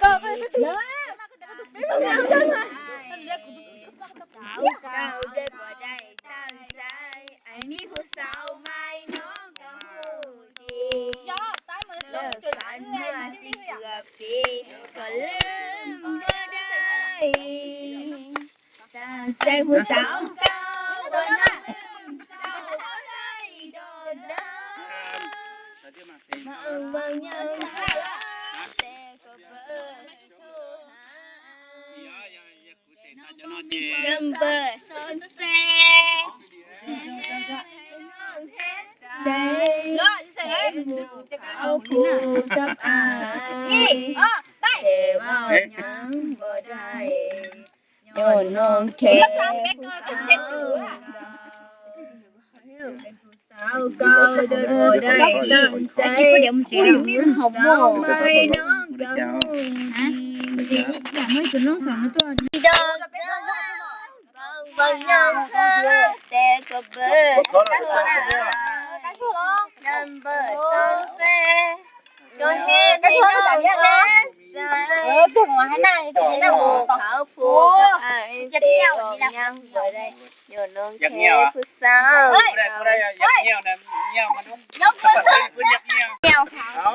ก็เลย เก้าเจ็บหัวใจตั้งใจไอ้นี่ผู้สาวไม่น้องก็หูดีเลิกกันเมื่อสิเกือบปีก็ลืมบ่ได้ตั้งใจผู้สาวเก่าบ่นั้นเจ้าบ่ได้โดนด่ามาบางอย่างแต่ก็เปิดโทรหาnumber สนเสเอาคู่กับอายแต่ว่ายังบ่ได้ย้อนน้องแค่ผู้สาวเก่าเดินบ่ได้ตั้งใจหอมหมอกไม่น้องจะหูดีอยากให้คุณน้องสองตัวดีดอกบางอย่างเธอแต่ก็เบิดnumber สองเซก็เห็นให้น้องเล่นใจถึงมาให้นายถึงให้นายเขาพูดกับไอ้เตี้ยวยังบ่ได้โยนน้องแค่ผู้สาวอยากเงี้ยวนะเงี้ยวมันต้องเงี้ยวเขา